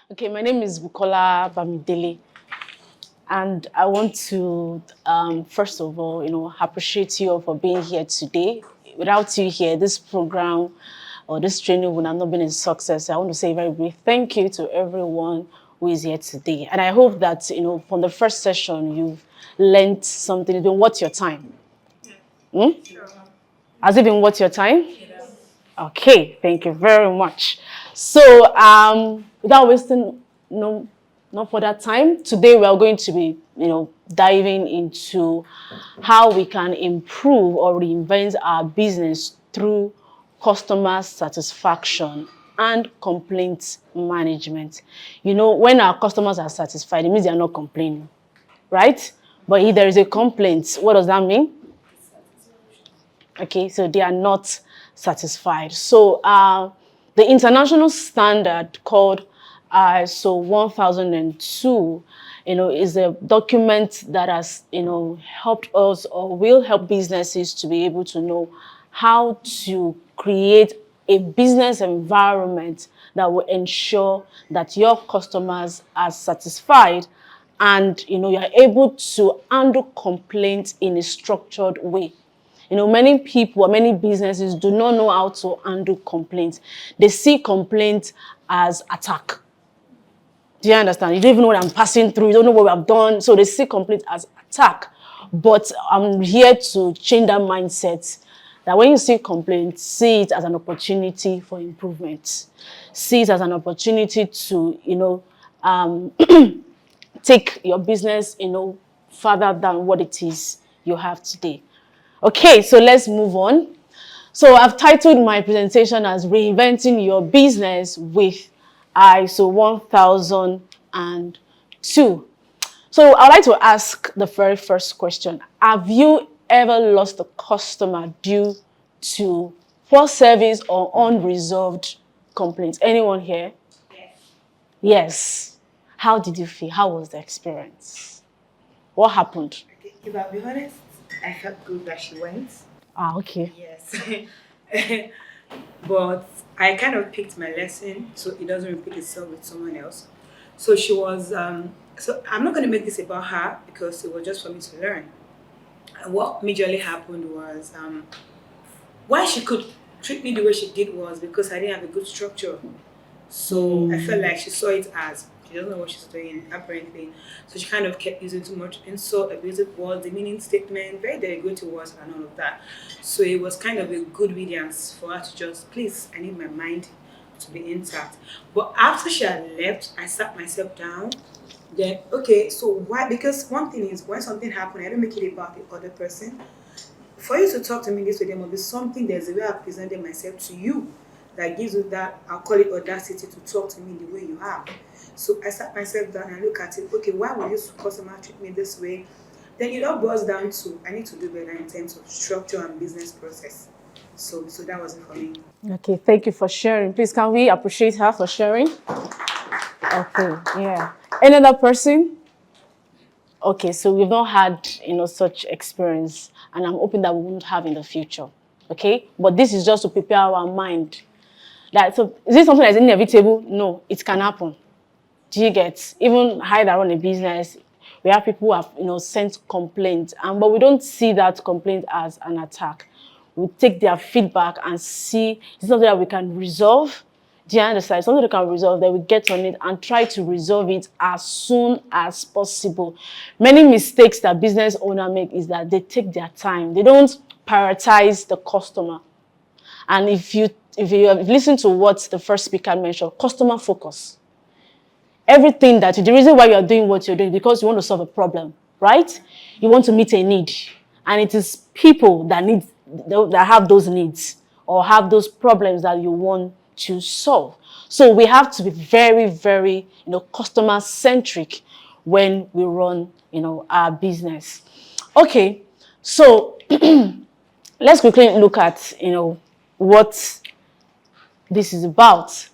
Okay, my name is Bukola Bamidele, and I want to first of all, appreciate you all for being here today. Without you here, this program or this training would have not been a success. I want to say a very brief thank you to everyone who is here today, and I hope that from the first session you've learned something. It's been worth your time. Hmm? Sure. Has it been worth your time? Yes. Okay, thank you very much. So, without wasting no further time, today we are going to be, diving into how we can improve or reinvent our business through customer satisfaction and complaint management. When our customers are satisfied, it means they are not complaining, right? But if there is a complaint, what does that mean? Okay, so they are not satisfied. So the international standard called ISO 1002, is a document that has, helped us or will help businesses to be able to know how to create a business environment that will ensure that your customers are satisfied and, you're able to handle complaints in a structured way. Many people or many businesses do not know how to handle complaints. They see complaints as attack. Do you understand? You don't even know what I'm passing through. You don't know what I've done. So they see complaints as attack. But I'm here to change that mindset. That when you see complaints, see it as an opportunity for improvement. See it as an opportunity to, take your business, further than what it is you have today. Okay, so let's move on. So I've titled my presentation as Reinventing Your Business with ISO 1002. So I'd like to ask the very first question. Have you ever lost a customer due to poor service or unresolved complaints? Anyone here? Yes. Yes. How did you feel? How was the experience? What happened? Okay, if I'll be honest, I felt good that she went. Okay. Yes. But I kind of picked my lesson so it doesn't repeat itself with someone else. So she was, so I'm not going to make this about her because it was just for me to learn. And what majorly happened was why she could treat me the way she did was because I didn't have a good structure. So I felt like she saw it as she doesn't know what she's doing, apparently. So she kind of kept using too much insult, abusive words, demeaning statement, very derogatory words, and all of that. So it was kind of a good riddance for her to just, please, I need my mind to be intact. But after she had left, I sat myself down. Then, okay, so why? Because one thing is, when something happened, I don't make it about the other person. For you to talk to me this way, there must be something, there's a way I've presented myself to you that gives you that, I'll call it audacity to talk to me the way you have. So I sat myself down and look at it, okay, why would this customer treat me this way? Then it all boils down to, I need to do better in terms of structure and business process. So that was it for me. Okay, thank you for sharing. Please, can we appreciate her for sharing? Okay, yeah. Any other person? Okay, so we've not had, such experience, and I'm hoping that we won't have in the future. Okay, but this is just to prepare our mind. So, is it something that's inevitable? No, it can happen. Do you get? Even hide around a business, we have people who have, sent complaints, but we don't see that complaint as an attack. We take their feedback and see it's something that we can resolve. Do you understand? Something we can resolve, then we get on it and try to resolve it as soon as possible. Many mistakes that business owners make is that they take their time. They don't prioritize the customer. And if you have listened to what the first speaker mentioned, customer focus. Everything the reason why you are doing what you're doing is because you want to solve a problem, right? You want to meet a need. And it is people that have those needs or have those problems that you want to solve. So we have to be very, very, customer centric when we run, our business. Okay, so let's quickly look at, what this is about.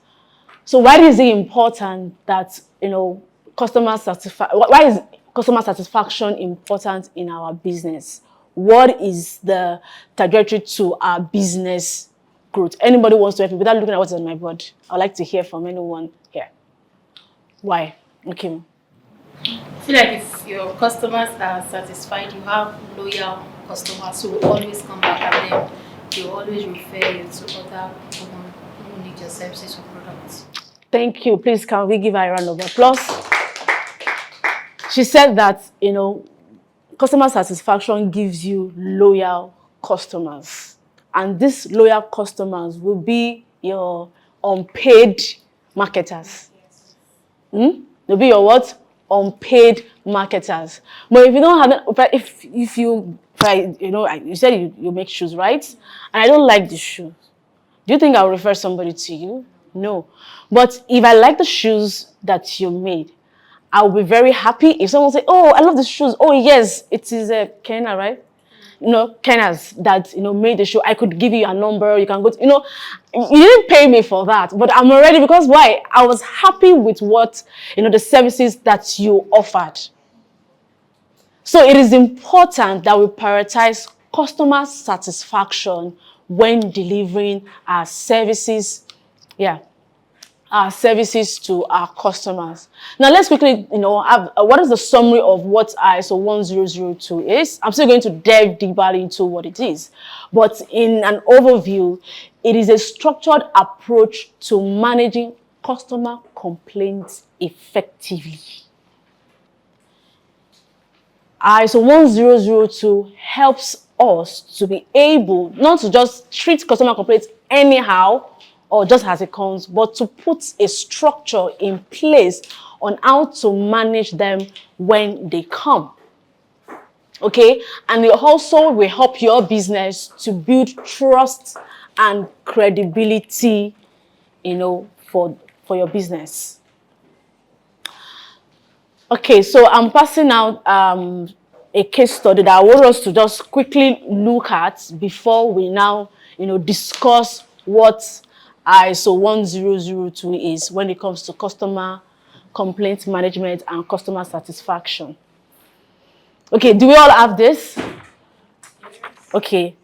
So why is it important that, why is customer satisfaction important in our business? What is the trajectory to our business growth? Anybody wants to help me without looking at what's on my board? I'd like to hear from anyone here. Why? Okay. I feel like if your customers are satisfied, you have loyal customers who will always come back, and then they will always refer you to other women who need your services or products. Thank you. Please, can we give her a round of applause? She said that, customer satisfaction gives you loyal customers. And these loyal customers will be your unpaid marketers. They'll be your what? Unpaid marketers. But if you don't have that, if you try, you said you make shoes, right? And I don't like the shoe. Do you think I'll refer somebody to you? No. But if I like the shoes that you made, I'll be very happy if someone say, "Oh, I love the shoes. Oh, yes, it is a Kena, right? Kenas that, made the shoe. I could give you a number. You can go to, you didn't pay me for that, but I'm already, because why? I was happy with what, the services that you offered. So it is important that we prioritize customer satisfaction when delivering our services. Yeah. Our services to our customers. Now let's quickly, what is the summary of what ISO 1002 is? I'm still going to delve deeper into what it is. But in an overview, it is a structured approach to managing customer complaints effectively. ISO 1002 helps us to be able not to just treat customer complaints anyhow, or just as it comes, but to put a structure in place on how to manage them when they come. Okay? And it also will help your business to build trust and credibility, for your business. Okay, so I'm passing out a case study that I want us to just quickly look at before we now, discuss what ISO 1002 is when it comes to customer complaint management and customer satisfaction. Okay, do we all have this? Okay.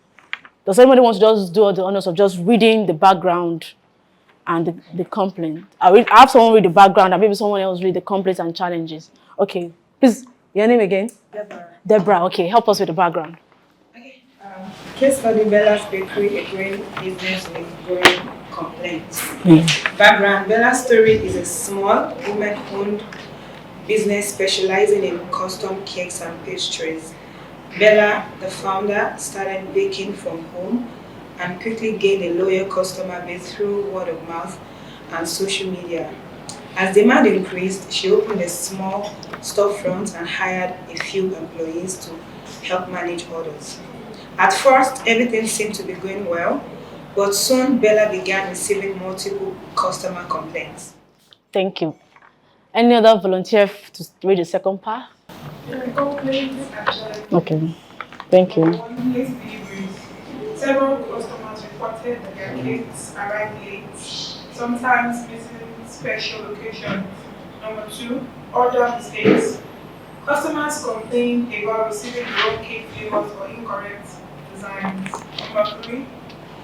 Does anybody want to just do the honors of just reading the background and the complaint? I have someone read the background and maybe someone else read the complaints and challenges. Okay, please, your name again? Deborah. Deborah, okay, help us with the background. Okay. Case study: Bella's Bakery, a growing business with growing complaints. Background: Bella's story is a small, woman-owned business specializing in custom cakes and pastries. Bella, the founder, started baking from home and quickly gained a loyal customer base through word of mouth and social media. As demand increased, she opened a small storefront and hired a few employees to help manage orders. At first, everything seemed to be going well, but soon Bella began receiving multiple customer complaints. Thank you. Any other volunteer to read the second part? Complaints actually. Okay, thank you. One, late deliveries. Several customers reported that their cakes arrived late, sometimes missing special occasions. Number two, order mistakes. Customers complained about receiving wrong cake flavors or incorrect designs. Number three,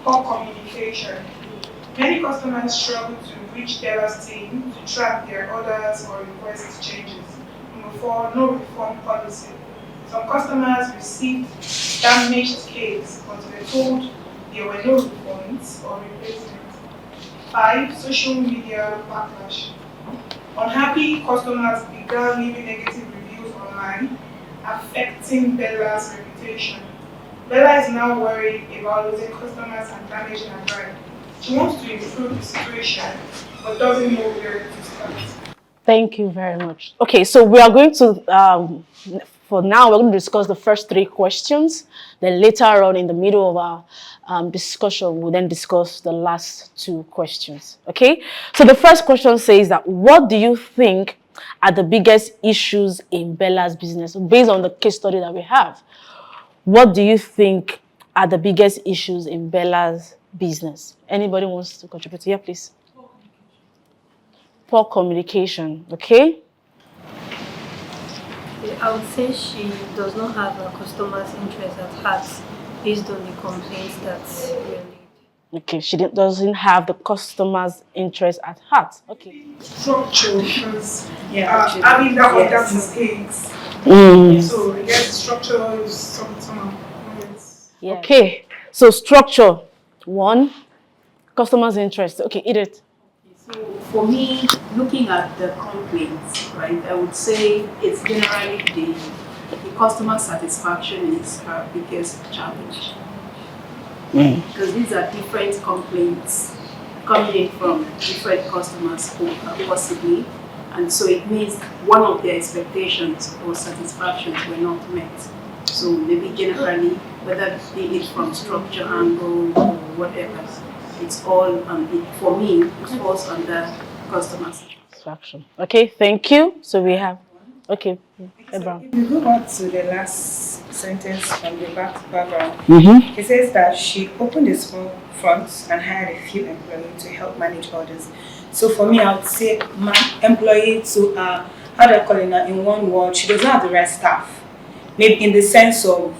poor communication. Many customers struggle to reach Bella's team to track their orders or request changes. Number four, no refund policy. Some customers received damaged cakes but were told there were no refunds or replacements. 5. Social media backlash. Unhappy customers began leaving negative reviews online, affecting Bella's reputation. Bella is now worried about losing customers and damaging her brand. She wants to improve the situation, but doesn't know where to start. Thank you very much. Okay, so we are going to, for now, we're going to discuss the first 3 questions. Then later on in the middle of our discussion, we'll then discuss the last 2 questions. Okay, so the first question says that, what do you think are the biggest issues in Bella's business? Based on the case study that we have, what do you think are the biggest issues in Bella's business? Anybody wants to contribute? Yeah, please. Poor communication, okay? I would say she does not have her customers' interest at heart based on the complaints that we made. Okay, she doesn't have the customer's interest at heart. Okay. Structure, because Yeah, having that yes. other mistakes. Mm. So I guess structure is some Yeah. Okay, so structure. One, customer's interest. Okay, Edith. So for me, looking at the complaints, right, I would say it's generally the customer satisfaction is our biggest challenge. Because these are different complaints coming in from different customers who possibly, and so it means one of their expectations or satisfactions were not met. So maybe generally, whether be it from structure angle or whatever, it's all for me it falls under customer Satisfaction. Okay, thank you. So we have, okay, Abraham. If we go back to the last sentence from the background, Mm-hmm. it says that she opened a small front and hired a few employees to help manage orders. So for me, I would say my employee to, how do I call it now, in one word, she doesn't have the right staff. Maybe in the sense of,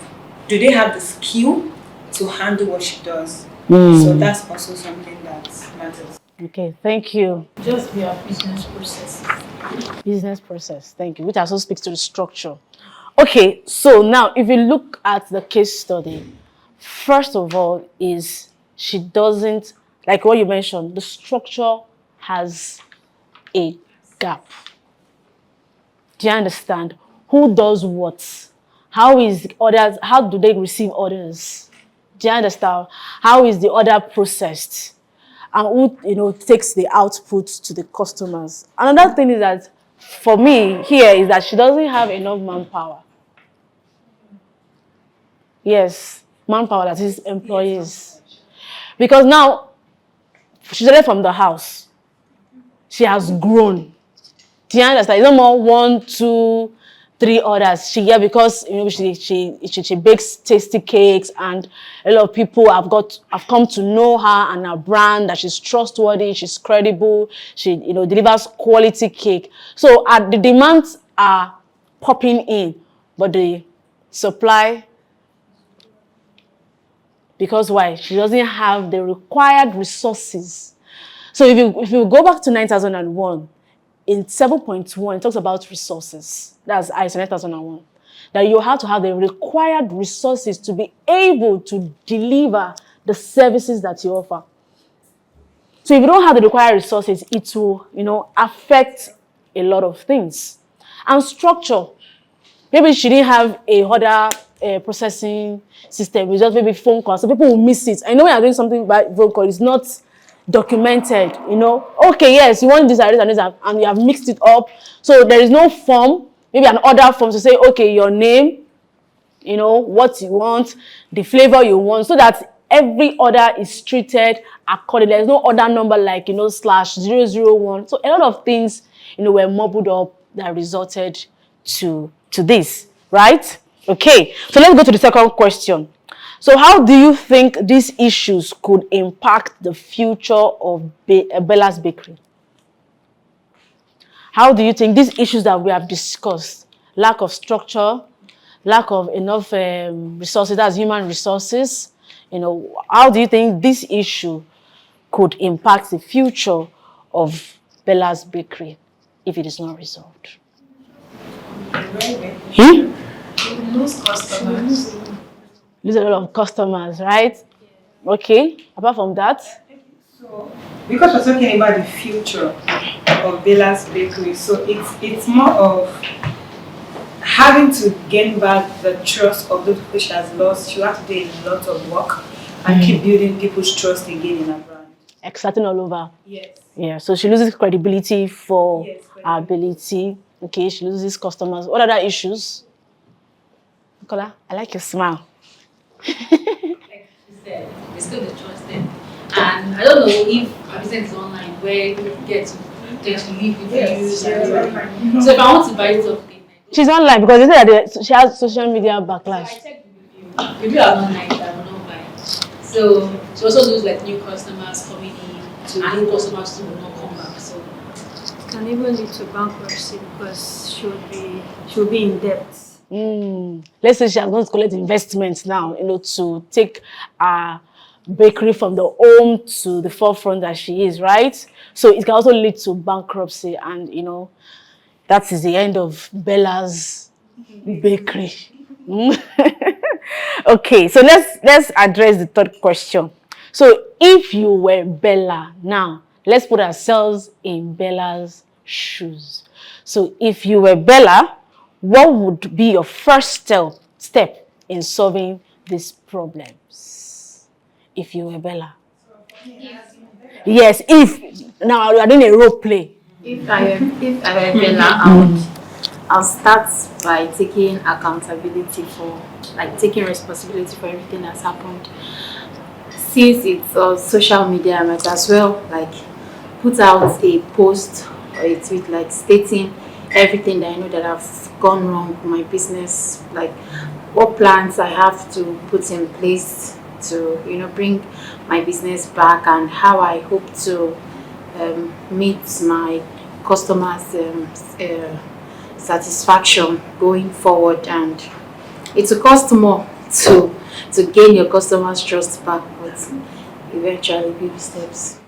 do they have the skill to handle what she does? So that's also something that matters. Okay, thank you. Just their business processes. Business process, thank you, which also speaks to the structure. Okay, so now if you look at the case study, first of all is she doesn't, like what you mentioned, the structure has a gap. Do you understand? Who does what? How is orders, how do they receive orders? Do you understand? How is the order processed? And who, takes the output to the customers? Another thing is that, for me, here is that she doesn't have enough manpower. Yes, manpower, that is employees. Because now, she's already from the house. She has grown. Do you understand? It's no more 1, 2, 3 orders. Because she bakes tasty cakes, and a lot of people have come to know her and her brand, that she's trustworthy, she's credible, she delivers quality cake. So the demands are popping in, but the supply, because why? She doesn't have the required resources. So if you go back to 9001, in 7.1, it talks about resources. That's ISO 9001. That you have to have the required resources to be able to deliver the services that you offer. So if you don't have the required resources, it will, affect a lot of things. And structure. Maybe she didn't have a order processing system. It's just maybe phone call. So people will miss it. I know when you're doing something by phone call, it's not documented, Okay, yes, you want this and this, and you have mixed it up. So there is no form, maybe an order form to say, okay, your name, what you want, the flavor you want, so that every order is treated accordingly. There's no order number like, /001. So a lot of things, were mumbled up that resulted to this, right? Okay, so let's go to the second question. So how do you think these issues could impact the future of Bella's Bakery? How do you think these issues that we have discussed, lack of structure, lack of enough resources, that's human resources, how do you think this issue could impact the future of Bella's Bakery if it is not resolved? lose customers. Lose a lot of customers, right? Okay, apart from that? So, because we're talking about the future of Bella's Bakery, so it's more of having to gain back the trust of those people she has lost. She has to do a lot of work and keep building people's trust again in her brand. Exciting all over. Yes. Yeah, so she loses credibility for Yes, her ability. Okay, she loses customers. What other issues? Nicola, I like your smile. Like she said, there's still the trust there. And I don't know if her business is online where you get to leave reviews. Yes, And so if I want to buy something, She's online because they said that she has social media backlash. I checked the review. Review are not nice, I will not buy. So she also lose like new customers coming in, to new customers who will not come back. So It can even lead to bankruptcy because she will be in debt. Let's say she has going to collect investments now, to take bakery from the home to the forefront that she is, right? So it can also lead to bankruptcy, and you know, that is the end of Bella's bakery. Okay, so let's address the third question. So if you were Bella now, let's put ourselves in Bella's shoes. So if you were Bella, what would be your first step in solving these problems? If you were Bella. Yes, if now you are doing a role play. If I were Bella, I'll start by taking accountability for, like, taking responsibility for everything that's happened. Since it's on social media, I might as well like put out a post or a tweet like stating everything that I know that have gone wrong with my business, like what plans I have to put in place to, you know, bring my business back, and how I hope to meet my customers' satisfaction going forward. And it will cost more to gain your customers' trust back, but eventually baby steps.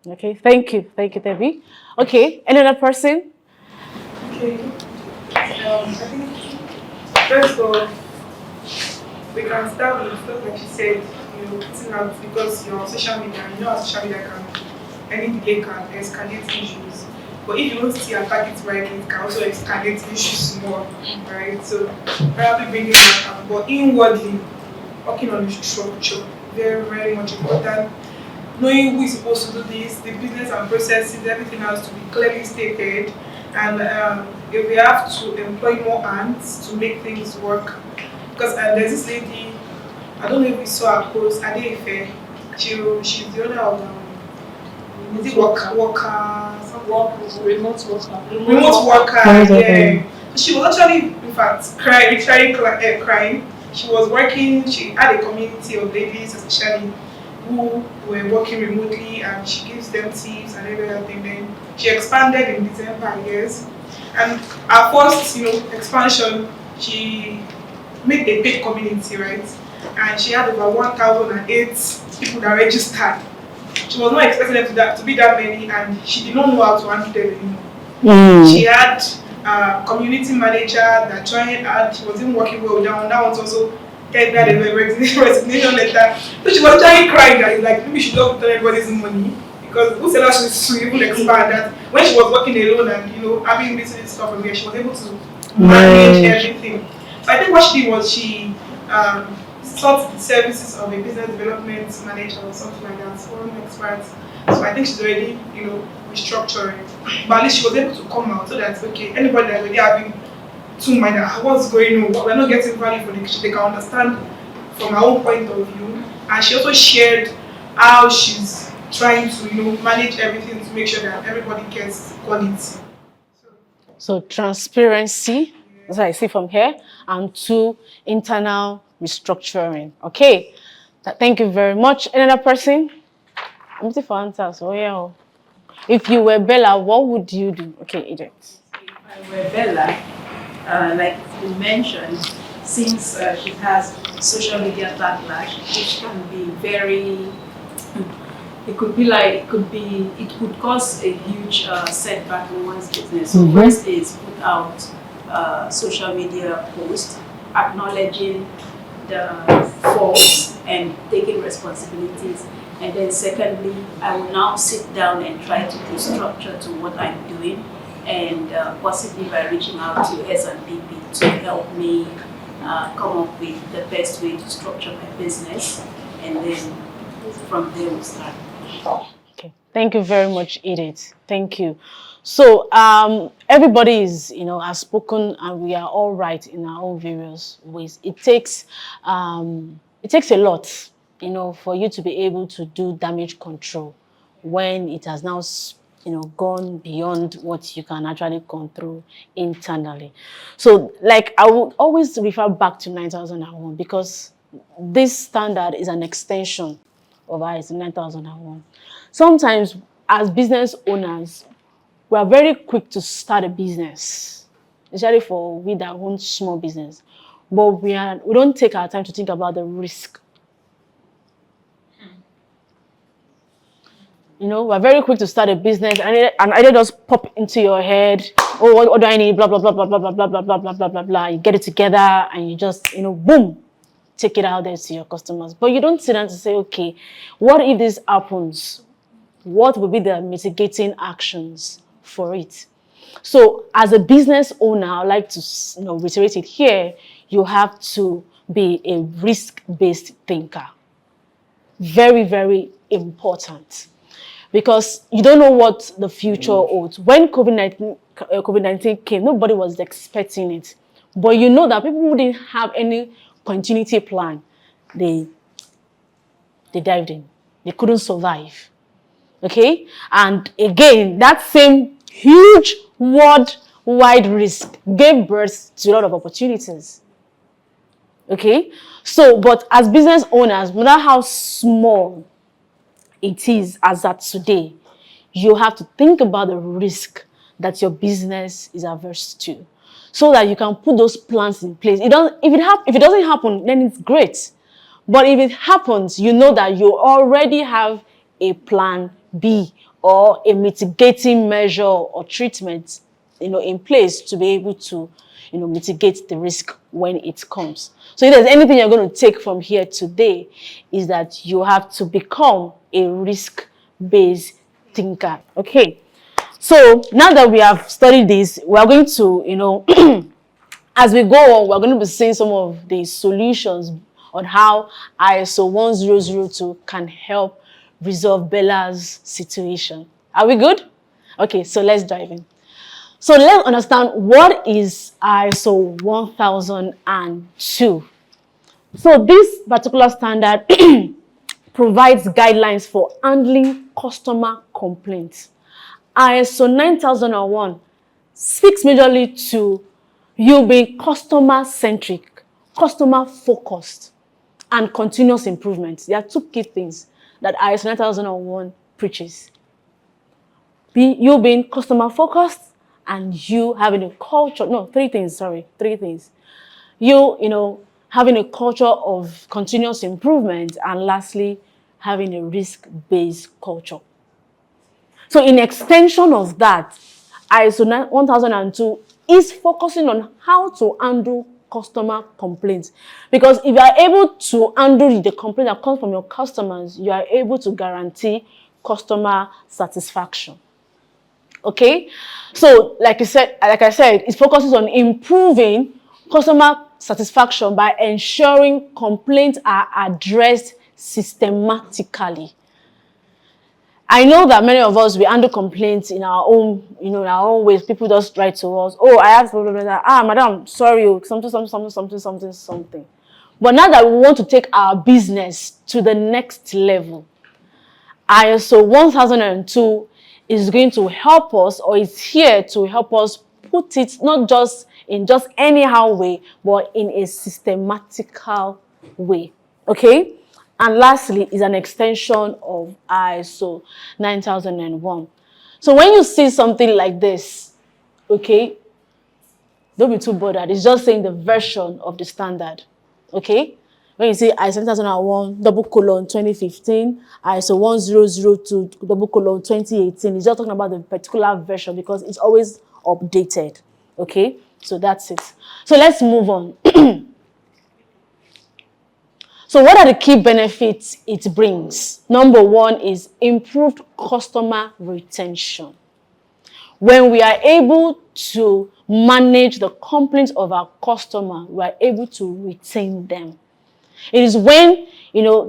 Okay, thank you, Debbie. Okay, another person. Okay. I think first of all, we can start with stuff like she said, you know, putting out, because you're on social media, you know how social media can, any delay can escalate issues. But if you don't see attack it right, it can also escalate issues more, right? So probably bringing that up. But inwardly, working on the structure, very, very much important. Knowing who is supposed to do this, the business and processes, everything has to be clearly stated. And if we have to employ more hands to make things work, because there's this lady, I don't know if you saw her post, Adefe. She's the owner of is it remote worker. Yeah. She was actually, in fact, crying. She was working. She had a community of ladies, especially who were working remotely, and she gives them tips and everything. Then she expanded in December, yes. And her first, you know, expansion, she made a big community, right? And she had over 1,008 people that registered. She was not expecting them to be that many, and she did not know how to handle them anymore. She had a community manager that joined her. She wasn't working well with that one. That one's also tendered a resignation letter. So she was trying crying that like maybe she don't tell everybody's money, because who said that she even expand that when she was working alone and, you know, having this stuff from here, she was able to manage everything. So I think what she did was she sought the services of a business development manager or something like that, foreign experts. So I think she's already, you know, restructuring. But at least she was able to come out so that, okay, anybody that's already having two mind, what's going on, we're not getting value for the kitchen, they can understand from her own point of view. And she also shared how she's trying to, you know, manage everything to make sure that everybody gets quality. So transparency, as I see from here, and two, internal restructuring. Okay, thank you very much. Another person? I'm waiting for answers. Oh yeah. If you were Bella, what would you do? Okay, Edith. If I were Bella, like you mentioned, since she has social media backlash, which can be very, it could cause a huge setback in one's business. So first is put out social media post acknowledging the faults and taking responsibilities. And then secondly, I will now sit down and try to put structure to what I'm doing, and possibly by reaching out to S&PP to help me come up with the best way to structure my business, and then from there we'll start. Okay, thank you very much, Edith. Thank you. So everybody is, you know, has spoken, and we are all right in our own various ways. It takes a lot, you know, for you to be able to do damage control when it has now, you know, gone beyond what you can actually control internally. So, like, I will always refer back to 9001, because this standard is an extension of ISO 9001. Sometimes, as business owners, we are very quick to start a business, especially for we that own small business, but we don't take our time to think about the risk. we're very quick to start a business, and idea just pop into your head. Oh, what do I need? Blah blah blah blah blah blah blah blah blah blah blah blah blah. You get it together, and you just boom, take it out there to your customers. But you don't sit down to say, okay, what if this happens? What will be the mitigating actions for it? So, as a business owner, I'd like to reiterate it here. You have to be a risk-based thinker. Very, very important, because you don't know what the future holds. When COVID-19 came, nobody was expecting it, but you know that people who didn't have any continuity plan, they dived in. They couldn't survive. Okay, and again, that same huge worldwide risk gave birth to a lot of opportunities. Okay, so but as business owners, no matter how small it is as at today, you have to think about the risk that your business is averse to, so that you can put those plans in place. If it doesn't happen, then it's great. But if it happens, you know that you already have a plan B or a mitigating measure or treatment, in place to be able to, mitigate the risk when it comes. So if there's anything you're going to take from here today, is that you have to become a risk-based thinker. Okay. So now that we have studied this, we are going to, as we go on, we're going to be seeing some of the solutions on how ISO 1002 can help resolve Bella's situation. Are we good? Okay, so let's dive in. So let's understand what is ISO 1002. So this particular standard provides guidelines for handling customer complaints. ISO 9001 speaks majorly to you being customer-centric, customer-focused, and continuous improvement. There are two key things that ISO 9001 preaches. You being customer-focused, and you having a culture, three things. You having a culture of continuous improvement, and lastly, having a risk-based culture. So in extension of that, ISO 1002 is focusing on how to handle customer complaints. Because if you are able to handle the complaint that comes from your customers, you are able to guarantee customer satisfaction. Okay? So like I said, it focuses on improving customer satisfaction by ensuring complaints are addressed systematically. I know that many of us, we handle complaints in our own, in our own ways. People just write to us, oh, I have blah, blah, blah, blah. Madam, sorry, something. But now that we want to take our business to the next level, ISO 1002 is going to help us, or is here to help us put it not just in just anyhow way, but in a systematical way. Okay? And lastly is an extension of ISO 9001. So when you see something like this, okay, don't be too bothered. It's just saying the version of the standard. Okay? When you see ISO 9001 2015, ISO 1002 2018, it's just talking about the particular version because it's always updated. Okay? So that's it. So let's move on. So what are the key benefits it brings? Number one is improved customer retention. When we are able to manage the complaints of our customer, we are able to retain them. It is when,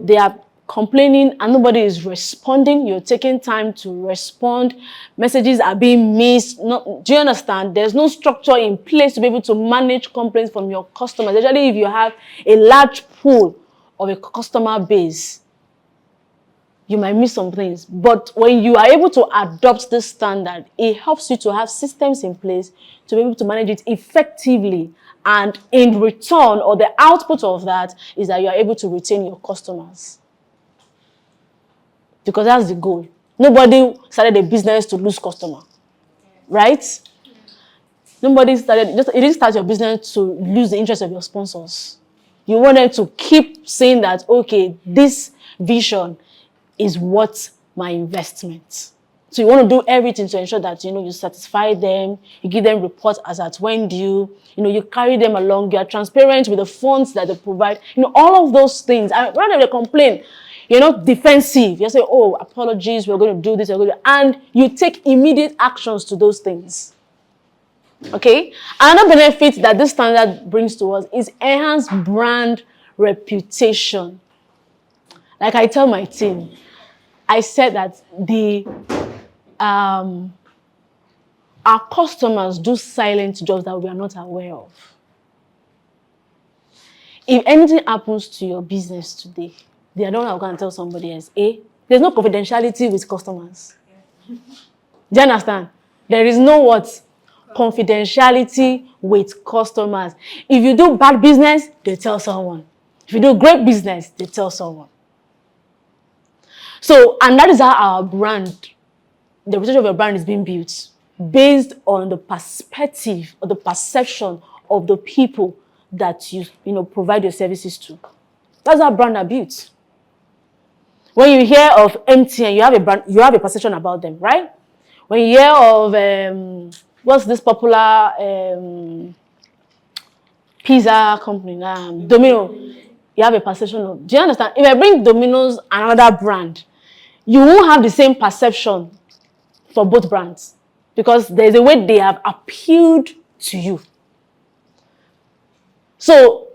they are complaining and nobody is responding, you're taking time to respond, messages are being missed. Do you understand? There's no structure in place to be able to manage complaints from your customers, especially if you have a large pool of a customer base. You might miss some things, but when you are able to adopt this standard, it helps you to have systems in place to be able to manage it effectively. And in return, or the output of that, is that you are able to retain your customers. Because that's the goal. Nobody started a business to lose customer, right? Nobody started, you didn't start your business to lose the interest of your sponsors. You wanted to keep saying that, okay, this vision is what my investment. So you want to do everything to ensure that, you satisfy them, you give them reports as at when due, you carry them along, you are transparent with the funds that they provide, all of those things. And rather they complain, you're not defensive. You say, oh, apologies, we're going to do this, and you take immediate actions to those things. Okay? Another benefit that this standard brings to us is enhanced brand reputation. Like I tell my team, I said that our customers do silent jobs that we are not aware of. If anything happens to your business today, they are not going to tell somebody else. There's no confidentiality with customers. Do you understand? There is no what? Confidentiality with customers. If you do bad business, they tell someone. If you do great business, they tell someone. So, and that is how our brand, the reputation of your brand is being built based on the perspective or the perception of the people that you provide your services to. That's how brands are built. When you hear of MTN, you have a perception about them, right? When you hear of what's this popular pizza company, Domino, you have a perception of. Do you understand? If I bring Domino's another brand, you won't have the same perception for both brands because there's a way they have appealed to you. So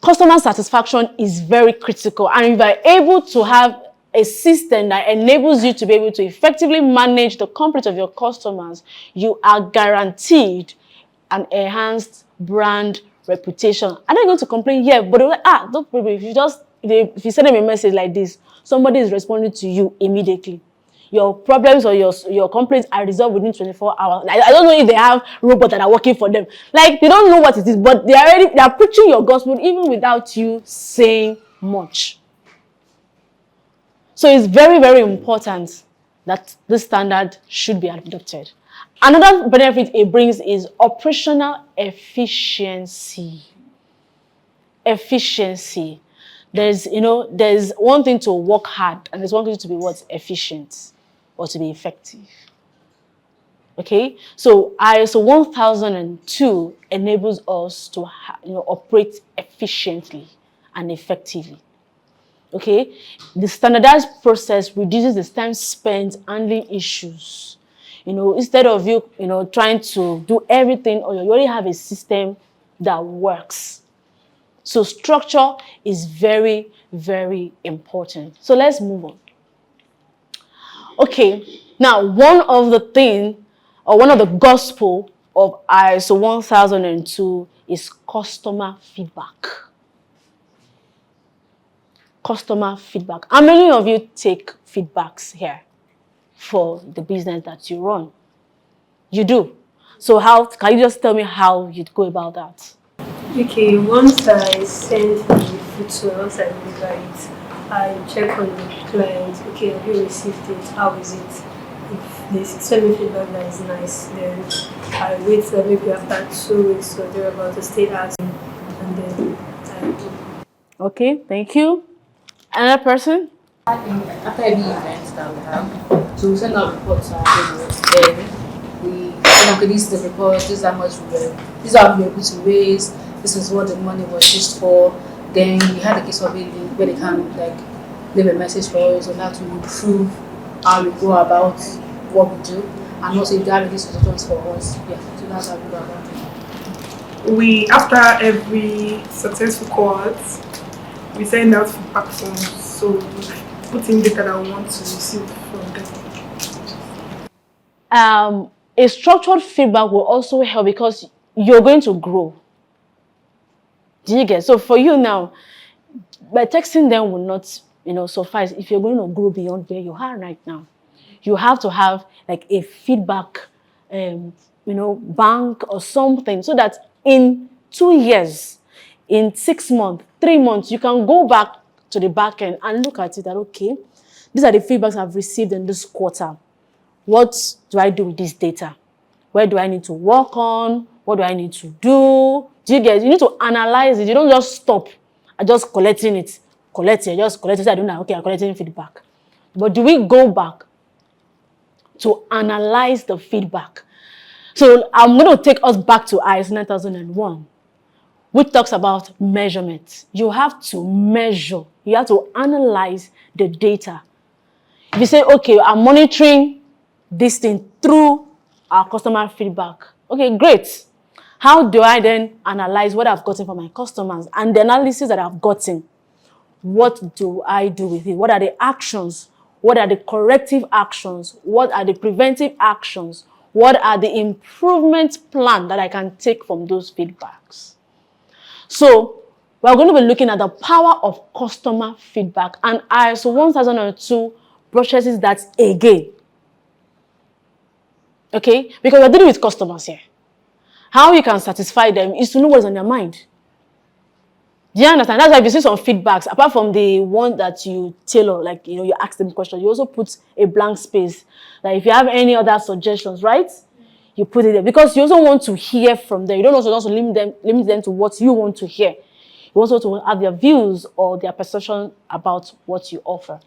customer satisfaction is very critical, and if you are able to have a system that enables you to be able to effectively manage the complaints of your customers, you are guaranteed an enhanced brand reputation. I'm not going to complain here, but they're like, don't worry. If you send them a message like this, somebody is responding to you immediately. Your problems or your complaints are resolved within 24 hours. Like, I don't know if they have robots that are working for them. Like, they don't know what it is, but they are preaching your gospel even without you saying much. So it's very, very important that this standard should be adopted. Another benefit it brings is operational efficiency. Efficiency. There's one thing to work hard, and there's one thing to be efficient or to be effective. Okay? So ISO 1002 enables us to operate efficiently and effectively. Okay, the standardized process reduces the time spent handling issues. Instead of you trying to do everything, or you already have a system that works. So structure is very, very important. So let's move on. Okay, now one of the gospel of ISO 1002 is customer feedback. Customer feedback. How many of you take feedbacks here for the business that you run? You do. So can you just tell me how you'd go about that? Okay, once I send the food to once I deliver it, I check on the client. Okay, have you received it? How is it? If they send me feedback that is nice, then I wait maybe after 2 weeks or thereabout to stay asking, and then I do. Okay, thank you. Another person? After every event that we have, so we send out reports to our business. Then we okay, this is the report, this is how much this is how we were able to raise, this is what the money was used for. Then we had a case of it where they can leave a message for us on how to improve how we go about what we do, and also if they have any suggestions for us. Yeah, so that's how we go about it. After every successful cohort, we send out feedback forms, so we put in data that we want to receive from them. A structured feedback will also help because you're going to grow. Do you get? So for you now, by texting them will not, suffice if you're going to grow beyond where you are right now. You have to have a feedback, bank or something, so that in 2 years, in 6 months, 3 months, you can go back to the back end and look at it that, okay, these are the feedbacks I've received in this quarter. What do I do with this data? Where do I need to work on? What do I need to do? Do you get? You need to analyze it. You don't just stop at just collecting it. Just collect it. I don't know. Okay, I'm collecting feedback. But do we go back to analyze the feedback. So I'm going to take us back to ISO 9001, which talks about measurement. You have to measure. You have to analyze the data. If you say, okay, I'm monitoring this thing through our customer feedback. Okay, great. How do I then analyze what I've gotten from my customers and the analysis that I've gotten? What do I do with it? What are the actions? What are the corrective actions? What are the preventive actions? What are the improvement plan that I can take from those feedbacks? So we're going to be looking at the power of customer feedback, and ISO 1002 processes that again. Okay? Because we're dealing with customers here. How you can satisfy them is to know what's on their mind. Do you understand? That's why if you see some feedbacks, apart from the one that you tailor, like, you ask them questions, you also put a blank space. Like, if you have any other suggestions, right? You put it there. Because you also want to hear from them. You don't also limit them to what you want to hear. You also want to have their views or their perception about what you offer.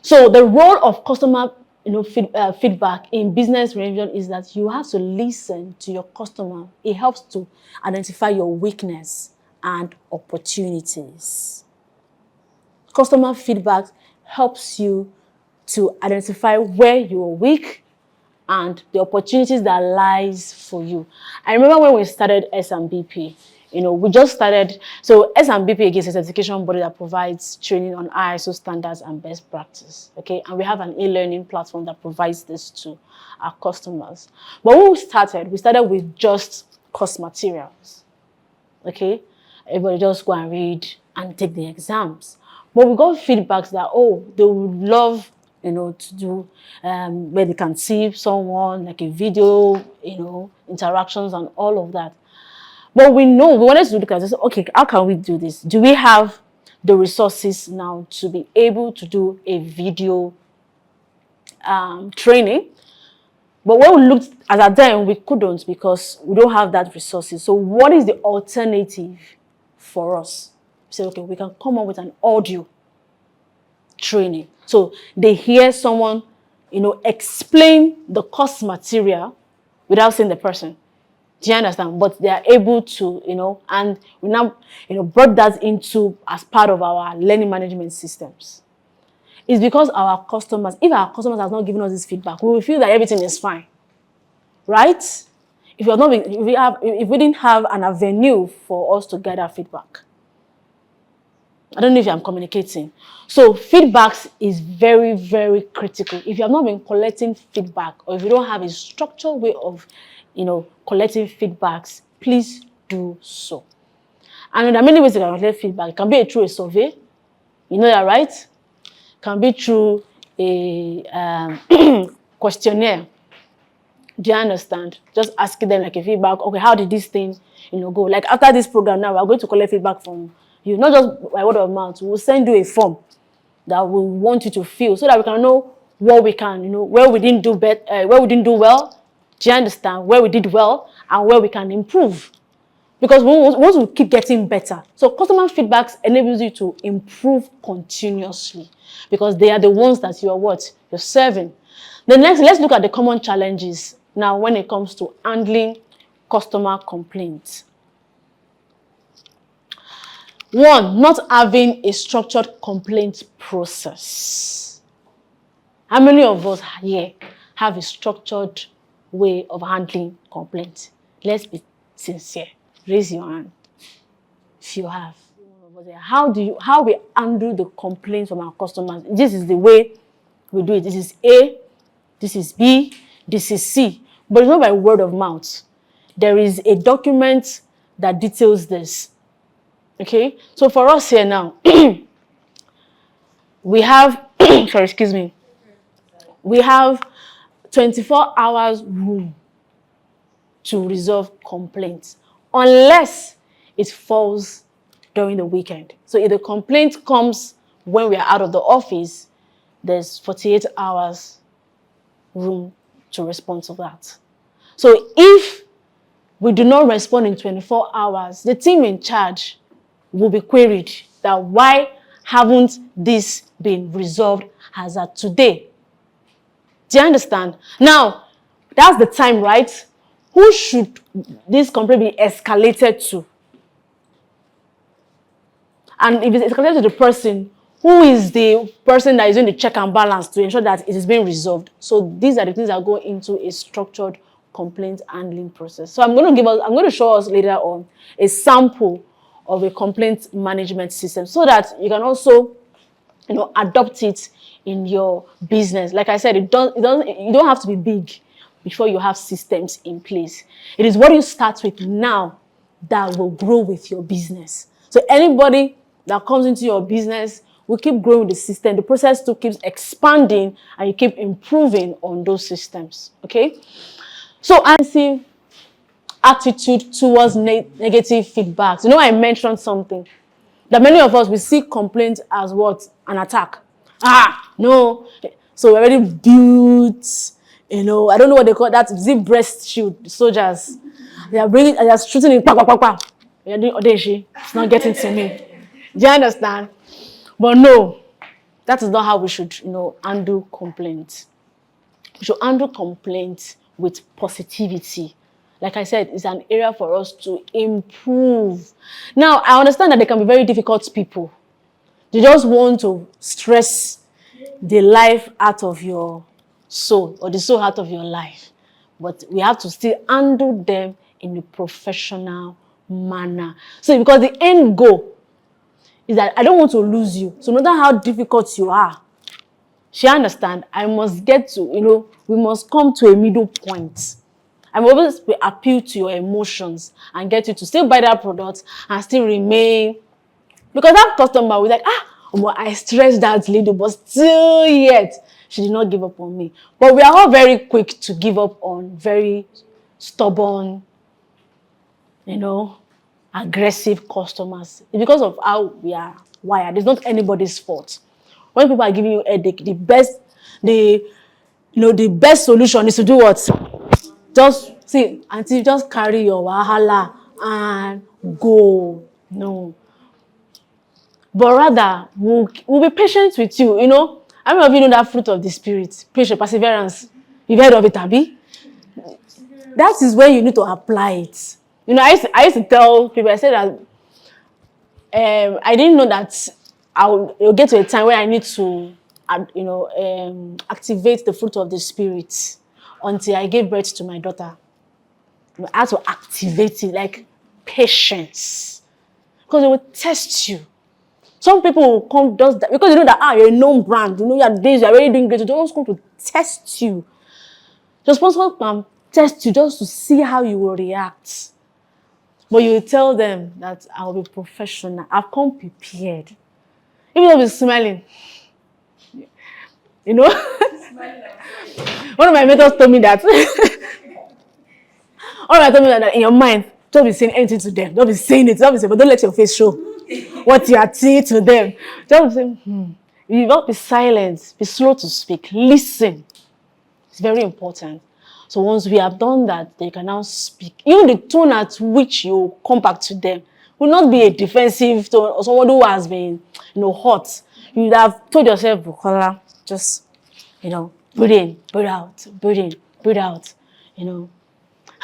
So the role of customer feedback in business revision is that you have to listen to your customer. It helps to identify your weakness and opportunities. Customer feedback helps you to identify where you are weak and the opportunities that lies for you. I remember when we started SMBP, we just started. So SMBP again is a certification body that provides training on ISO standards and best practice. Okay, and we have an e-learning platform that provides this to our customers. But when we started with just course materials. Okay, everybody just go and read and take the exams. But we got feedbacks that they would love to do where they can see someone, like a video, interactions and all of that. But we wanted to look at this. Okay, how can we do this? Do we have the resources now to be able to do a video training? But when we looked at that time, we couldn't because we don't have that resources. So what is the alternative for us? We said, okay, we can come up with an audio training. So they hear someone, explain the course material without seeing the person. Do you understand? But they are able to, and we now, brought that into as part of our learning management systems. It's because if our customers have not given us this feedback, we will feel that everything is fine, right? If we didn't have an avenue for us to gather feedback. I don't know if I'm communicating. So feedbacks is very, very critical. If you have not been collecting feedback, or if you don't have a structured way of, collecting feedbacks, please do so. And there are many ways you can collect feedback. It can be through a survey. You know that, right? It can be through a questionnaire. Do you understand? Just asking them like a feedback. Okay, how did this thing, go? Like after this program now, we're going to collect feedback from you, not just by word of mouth. We'll send you a form that we want you to fill so that we can know what we can, where we didn't do where we didn't do well. Do you understand? Where we did well and where we can improve. Because we want to keep getting better. So customer feedbacks enables you to improve continuously because they are the ones that you're serving. Then next, let's look at the common challenges now when it comes to handling customer complaints. One, not having a structured complaint process. How many of us here have a structured way of handling complaints? Let's be sincere. Raise your hand if you have. How we handle the complaints from our customers? This is the way we do it. This is A, this is B, this is C. But it's not by word of mouth. There is a document that details this. Okay? So for us here now, we have, we have 24 hours room to resolve complaints, unless it falls during the weekend. So if the complaint comes when we are out of the office, there's 48 hours room to respond to that. So if we do not respond in 24 hours, the team in charge will be queried that why haven't this been resolved as at today? Do you understand? Now, that's the time, right? Who should this complaint be escalated to? And if it's escalated to the person, who is the person that is doing the check and balance to ensure that it is being resolved? So these are the things that go into a structured complaint handling process. So I'm going to show us later on a sample of a complaint management system so that you can also, adopt it in your business. Like I said, you don't have to be big before you have systems in place. It is what you start with now that will grow with your business. So anybody that comes into your business will keep growing with the system. The process too keeps expanding and you keep improving on those systems. Okay? So answer attitude towards negative feedback. I mentioned something that many of us, we see complaints as what? An attack. No. So we already built, I don't know what they call that, zip breast shield, the soldiers. They are shooting it, You're doing Odeshi. It's not getting to me. Do you understand? But no, that is not how we should, handle complaints. We should handle complaints with positivity. Like I said, it's an area for us to improve. Now, I understand that they can be very difficult people. They just want to stress the life out of your soul or the soul out of your life. But we have to still handle them in a professional manner. So because the end goal is that I don't want to lose you. So no matter how difficult you are, she understand, I must get to, we must come to a middle point. I'm always appeal to your emotions and get you to still buy that product and still remain. Because that customer was like, I stressed that lady, but still yet, she did not give up on me. But we are all very quick to give up on very stubborn, aggressive customers. It's because of how we are wired. It's not anybody's fault. When people are giving you a headache, the best solution is to do what? Just carry your wahala and go. No. But rather, we'll be patient with you, How many of you know that fruit of the spirit? Patience, perseverance. You've heard of it, Abi? That is where you need to apply it. I used to tell people, I said that I didn't know that I'll get to a time where I need to, activate the fruit of the spirit until I gave birth to my daughter. I had to activate it, like patience. Because it will test you. Some people will come just that, because you know that you're a known brand, you're already doing great. They just come to test you. Just come test you just to see how you will react. But you will tell them that I'll be professional. I've come prepared. Even though I'll be smiling. One of my mentors told me that. In your mind, don't be saying anything to them. Don't be saying it. But don't let your face show what you are saying to them. Just say, You will not be silent. Be slow to speak. Listen. It's very important. So once we have done that, they can now speak. Even the tone at which you come back to them will not be a defensive tone or someone who has been, hot. You would have told yourself, Bukola, just, breathe in, breathe out, breathe in, breathe out,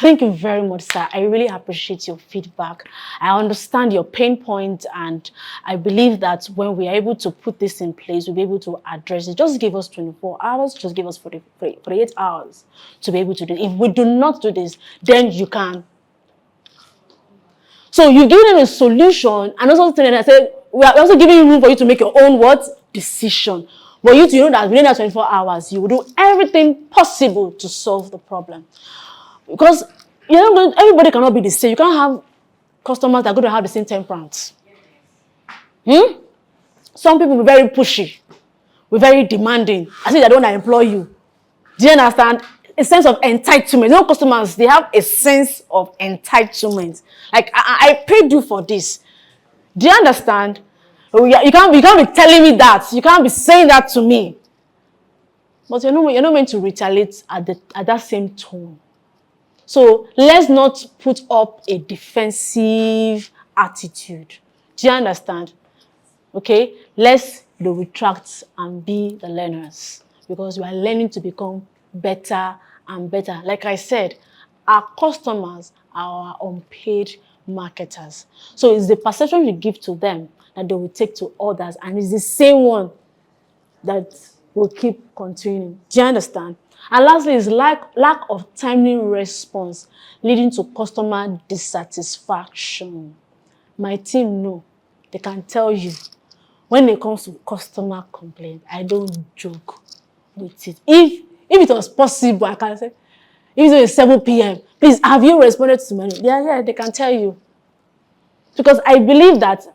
Thank you very much, sir. I really appreciate your feedback. I understand your pain point, and I believe that when we are able to put this in place, we'll be able to address it. Just give us 24 hours, just give us 48 hours to be able to do it. If we do not do this, then you can. So you give them a solution, and also telling them, I said, we are also giving you room for you to make your own decision. But you to know that within that 24 hours, you will do everything possible to solve the problem. Because everybody cannot be the same. You can't have customers that are going to have the same temperament. Some people will be very pushy, will be very demanding. I say they don't want to employ you. Do you understand? A sense of entitlement. Customers, they have a sense of entitlement. Like, I paid you for this. Do you understand? You can't be telling me that. You can't be saying that to me. But you're not meant to retaliate at that same tone. So let's not put up a defensive attitude. Do you understand? Okay? Let's retract and be the learners. Because we are learning to become better and better. Like I said, our customers are our unpaid marketers. So it's the perception you give to them that they will take to others, and it's the same one that will keep continuing. Do you understand? And lastly is lack of timely response leading to customer dissatisfaction. My team know. They can tell you when it comes to customer complaint, I don't joke with it. If it was possible, I can say, if it's 7 p.m., please, have you responded to me? Yeah, they can tell you. Because I believe that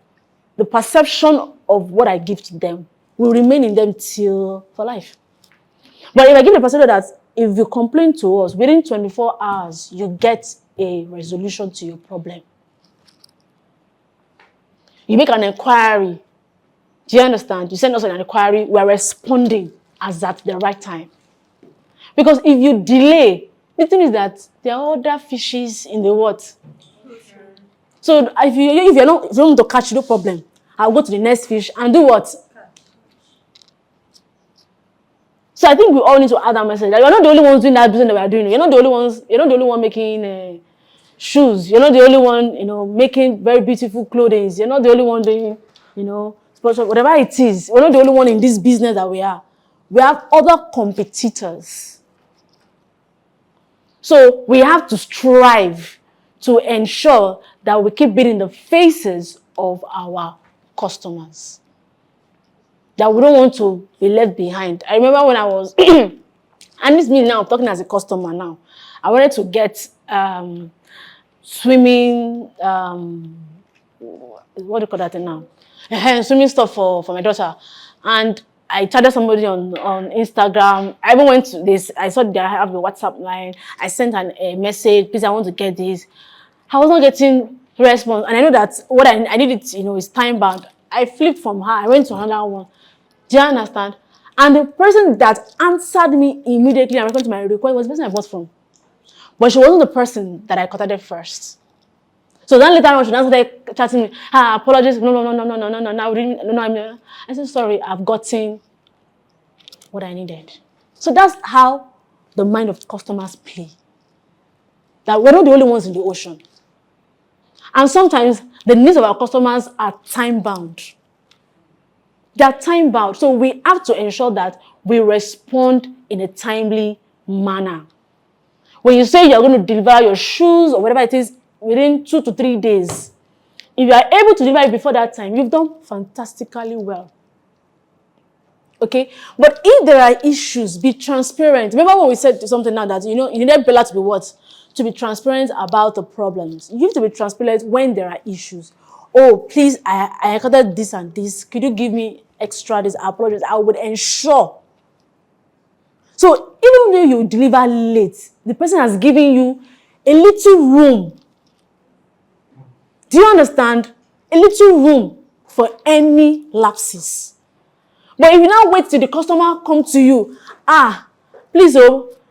the perception of what I give to them will remain in them for life. But if I give the perception that if you complain to us, within 24 hours, you get a resolution to your problem. You make an inquiry. Do you understand? You send us an inquiry, we are responding as at the right time. Because if you delay, the thing is that there are other fishes in the what? So if you don't want to catch, no problem. I'll go to the next fish and do what? So I think we all need to add that message. That you're not the only ones doing that business that we are doing. You're not the only one making shoes. You're not the only one, making very beautiful clothing. You're not the only one doing, sponsor, whatever it is. We're not the only one in this business that we are. We have other competitors. So we have to strive to ensure that we keep beating the faces of our customers. That we don't want to be left behind. I remember when I was, and this me now, I'm talking as a customer now. I wanted to get swimming, what do you call that thing now? Swimming stuff for my daughter. And I chatted somebody on Instagram. I even went to this, I saw they have a WhatsApp line. I sent a message, please, I want to get this. I was not getting response. And I know that what I needed, is time bound. I flipped from her, I went to another one. Do you understand? And the person that answered me immediately and responded to my request was the person I bought from. But she wasn't the person that I contacted first. So then later on, she started chatting me. Apologies. No. I said, sorry, I've gotten what I needed. So that's how the mind of customers play. That we're not the only ones in the ocean. And sometimes the needs of our customers are time-bound. They are time-bound. So we have to ensure that we respond in a timely manner. When you say you're going to deliver your shoes or whatever it is within 2 to 3 days, if you are able to deliver it before that time, you've done fantastically well. Okay? But if there are issues, be transparent. Remember when we said something now that, you need Bella to be what? To be transparent about the problems. You have to be transparent when there are issues. Oh, please, I encountered this and this. Could you give me extra this? I apologize. I would ensure. So even though you deliver late, the person has given you a little room. Do you understand? A little room for any lapses. But if you now wait till the customer come to you, please,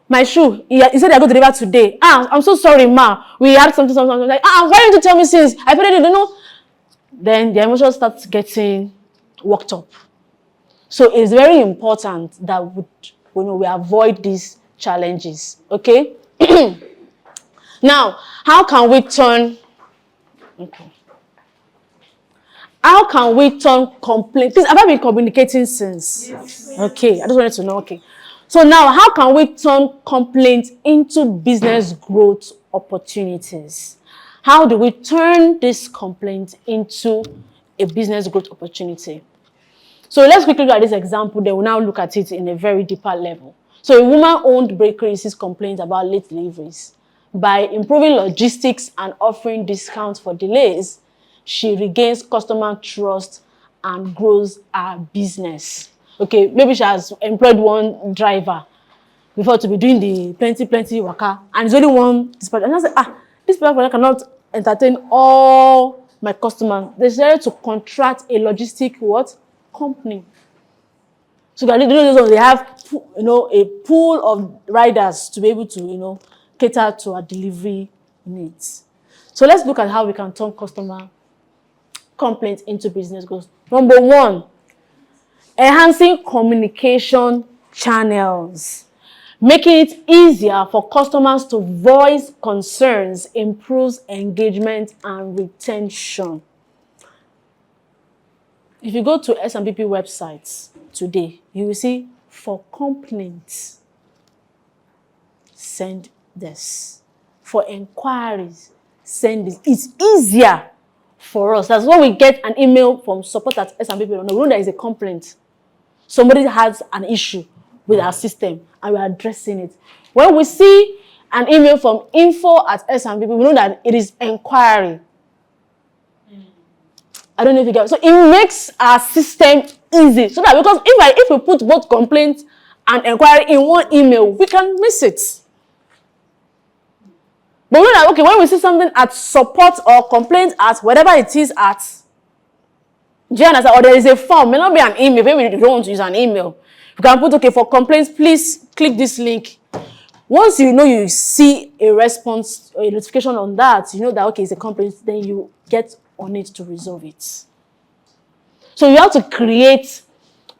my shoe, he said I go deliver today. I'm so sorry, ma. We had something. Like, why didn't you tell me since? I put it in, Then the emotion starts getting worked up. So it's very important that we avoid these challenges. Okay? Now, how can we turn complaint? Please, have I been communicating since? Yes. Okay, I just wanted to know. Okay. So now, how can we turn complaints into business growth opportunities? How do we turn this complaint into a business growth opportunity? So let's quickly look at this example. They will now look at it in a very deeper level. So a woman-owned bakery receives complaints about late deliveries. By improving logistics and offering discounts for delays, she regains customer trust and grows her business. Okay, maybe she has employed one driver before to be doing the plenty waka, and it's only one dispatcher. And I said, this dispatcher cannot entertain all my customers. They decided to contract a logistic company. So that they have a pool of riders to be able to cater to our delivery needs. So let's look at how we can turn customer complaints into business growth. Number 1, enhancing communication channels. Making it easier for customers to voice concerns improves engagement and retention. If you go to S&PP websites today, you will see for complaints, send this. For inquiries, send this. It's easier for us. That's when we get an email from support@S&PP. No, we know there is a complaint. Somebody has an issue with our system and we're addressing it. When we see an email from info@S&PP, we know that it is inquiry. I don't know if you get it. So it makes our system easy. So that because if we put both complaint and inquiry in one email, we can miss it. But we know that, okay, when we see something at support or complaint at whatever it is at, do you understand? Or there is a form, may not be an email, maybe you don't want to use an email. You can put, okay, for complaints, please click this link. Once you know you see a response or a notification on that, you know that, okay, it's a complaint, then you get on it to resolve it. So you have to create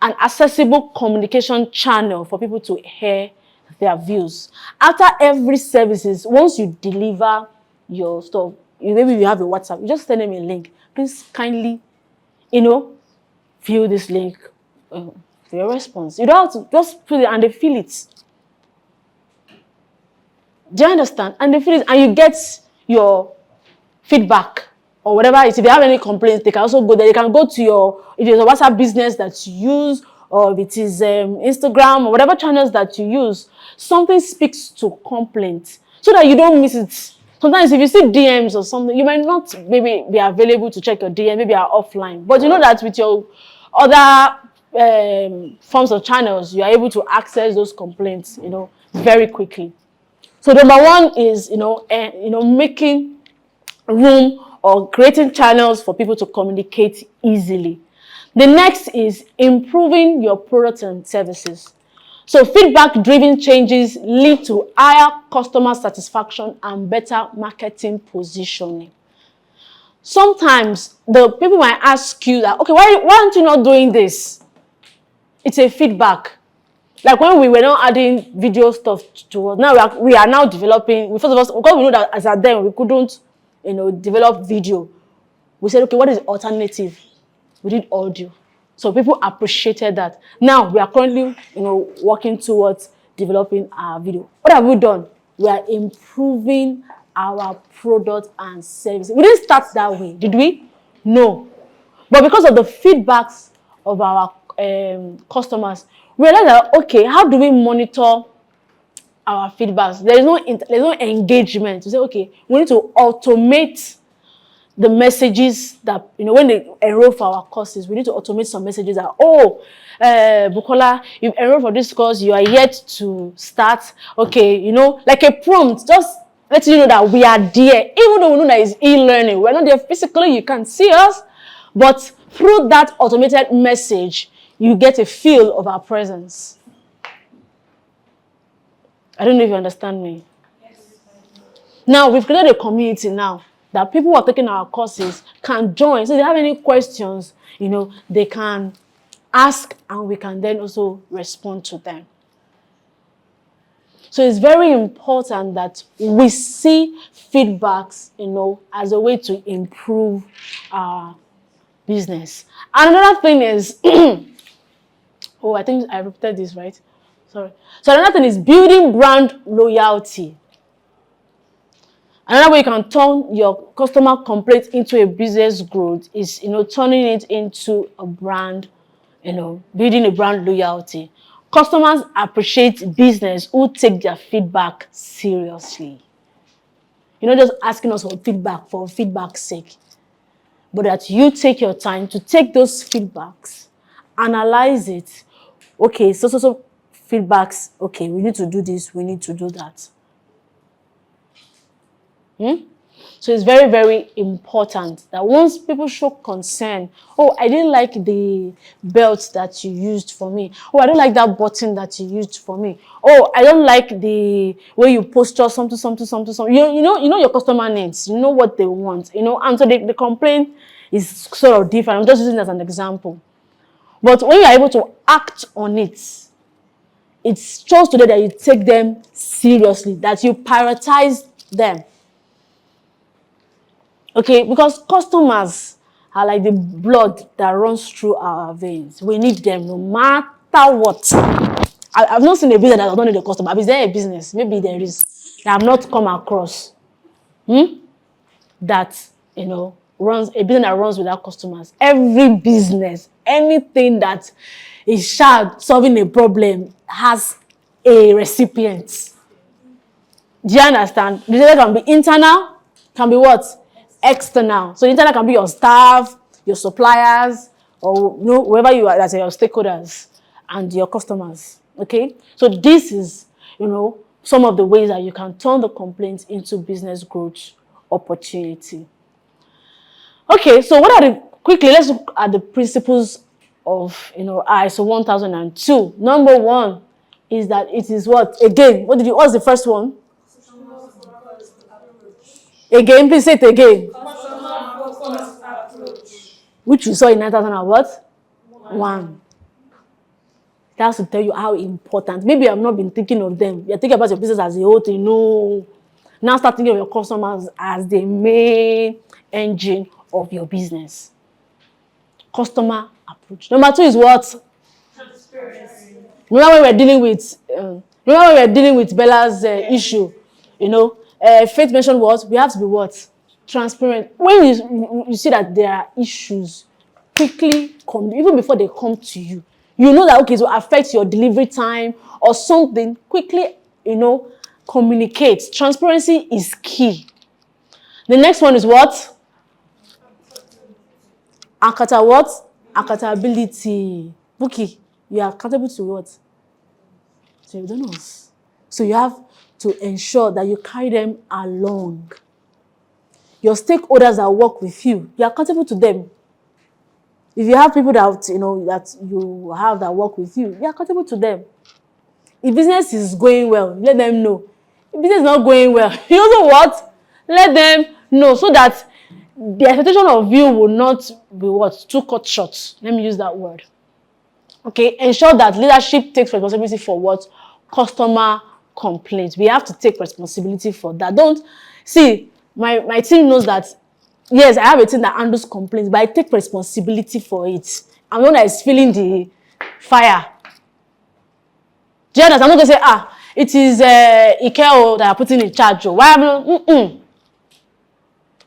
an accessible communication channel for people to hear their views. After every services, once you deliver your stuff, maybe you have a WhatsApp, you just send them a link. Please kindly, view this link for your response. You don't have to just put it and they feel it. Do you understand? And they feel it and you get your feedback or whatever it is. If they have any complaints, they can also go there. They can go to if there's a WhatsApp business that you use, or if it is Instagram or whatever channels that you use, something speaks to complaints so that you don't miss it. Sometimes if you see DMs or something, you might not maybe be available to check your DM, maybe you are offline. But you know that with your other forms of channels, you are able to access those complaints, very quickly. So number one is, making room or creating channels for people to communicate easily. The next is improving your products and services. So feedback-driven changes lead to higher customer satisfaction and better marketing positioning. Sometimes the people might ask you that, okay, why aren't you not doing this? It's a feedback. Like when we were not adding video stuff to us, now we are now developing. First of all, because we know that as at then we couldn't, develop video. We said, okay, what is the alternative? We did audio. So people appreciated that. Now we are currently, working towards developing our video. What have we done? We are improving our product and service. We didn't start that way, did we? No. But because of the feedbacks of our customers, we realized that, okay, how do we monitor our feedbacks? There's no engagement. We say, okay, we need to automate the messages that, when they enroll for our courses, we need to automate some messages that, Bukola, you've enrolled for this course, you are yet to start. Okay, like a prompt, just letting you know that we are there. Even though we know that it's e-learning, we're not there physically, you can't see us, but through that automated message, you get a feel of our presence. I don't know if you understand me. Yes. Now, we've created a community now that people who are taking our courses can join. So if they have any questions, they can ask and we can then also respond to them. So it's very important that we see feedbacks, as a way to improve our business. And another thing is, I think I repeated this, right? Sorry. So another thing is building brand loyalty. Another way you can turn your customer complaint into a business growth is, turning it into a brand, building a brand loyalty. Customers appreciate business who take their feedback seriously. You're not just asking us for feedback's sake, but that you take your time to take those feedbacks, analyze it. Okay, so feedbacks, okay, we need to do this, we need to do that. So it's very, very important that once people show concern, I didn't like the belt that you used for me. I don't like that button that you used for me. I don't like the way you posture something. You know your customer needs. You know what they want. And so the complaint is sort of different. I'm just using it as an example. But when you're able to act on it, it shows today that you take them seriously, that you prioritize them. Okay, because customers are like the blood that runs through our veins. We need them no matter what. I've not seen a business that does not need a customer. Is there a business? Maybe there is. That I've not come across. That, runs a business that runs without customers. Every business, anything that is solving a problem has a recipient. Do you understand? The business can be internal, can be what? External. So internal can be your staff, your suppliers, or whoever you are, that's your stakeholders and your customers. Okay? So this is, some of the ways that you can turn the complaints into business growth opportunity. Okay, so quickly, let's look at the principles of, ISO 1002. Number one is that it is what? Again, what's the first one? Again, please say it again. Customer-focused approach. Which we saw in 9000 and what? 1. That's to tell you how important. Maybe I've not been thinking of them. You're thinking about your business as a whole thing. No. Now start thinking of your customers as the main engine of your business. Customer approach. Number 2 is what? Transparency. Remember when we were dealing with Bella's issue, Faith mentioned what? We have to be what? Transparent. When you see that there are issues, quickly even before they come to you, you know that, okay, it will affect your delivery time or something, quickly, communicate. Transparency is key. The next one is what? Accountability. Buki, you are accountable to what? So you don't know. So you have to ensure that you carry them along. Your stakeholders that work with you, you're accountable to them. If you have people that that you have that work with you, you're accountable to them. If business is going well, let them know. If business is not going well, you also what? Let them know, so that the expectation of you will not be what? Too cut short. Let me use that word. Okay, ensure that leadership takes responsibility for what? Customer complaints. We have to take responsibility for that. Don't see, my team knows that, yes, I have a team that handles complaints, but I take responsibility for it. I'm the one that is feeling the fire. Do you understand? I'm not going to say, it is Ikeo that are putting in charge. Why am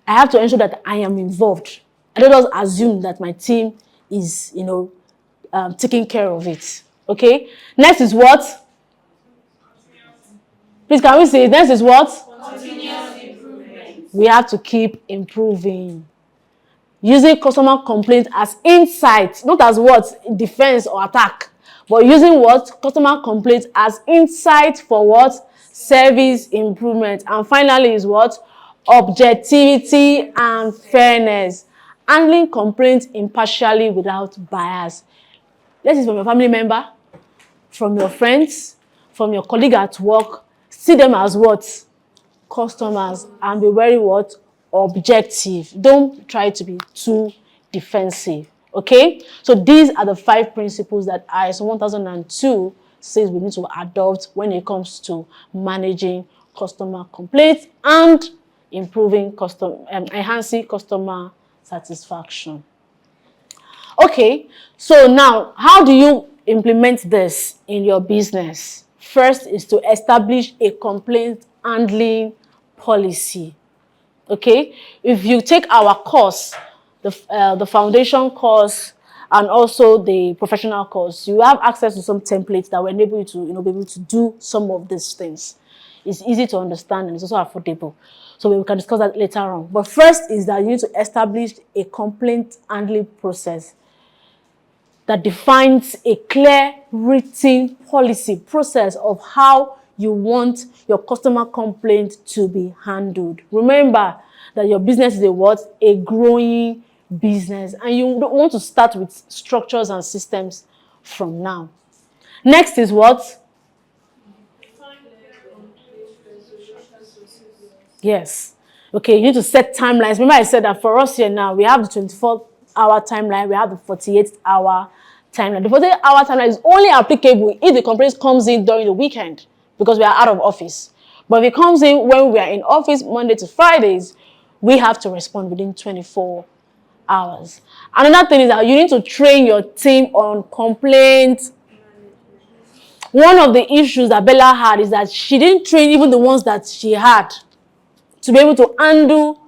I have to ensure that I am involved. I don't just assume that my team is, taking care of it. Okay? Next is what? Please, can we say next is what? Continuous improvement. We have to keep improving. Using customer complaints as insight, not as what? Defense or attack. But using what? Customer complaints as insight for what? Service improvement. And finally is what? Objectivity and fairness. Handling complaints impartially without bias. This is from your family member, from your friends, from your colleague at work. See them as what? Customers, and be very what? Objective. Don't try to be too defensive. Okay? So these are the 5 principles that ISO 1002 says we need to adopt when it comes to managing customer complaints and enhancing customer satisfaction. Okay, so now how do you implement this in your business? First is to establish a complaint handling policy. Okay, if you take our course, the foundation course and also the professional course, you have access to some templates that will enable you to be able to do some of these things. It's easy to understand and it's also affordable. So we can discuss that later on. But first is that you need to establish a complaint handling process that defines a clear written policy process of how you want your customer complaint to be handled. Remember that your business is a growing business, and you don't want to start with structures and systems from now. Next is what? Yes. Okay, you need to set timelines. Remember I said that for us here now, we have the 24-hour timeline, we have the 48-hour timeline. The 48-hour timeline is only applicable if the complaint comes in during the weekend because we are out of office. But if it comes in when we are in office Monday to Fridays, we have to respond within 24 hours. Another thing is that you need to train your team on complaints. One of the issues that Bella had is that she didn't train even the ones that she had to be able to handle,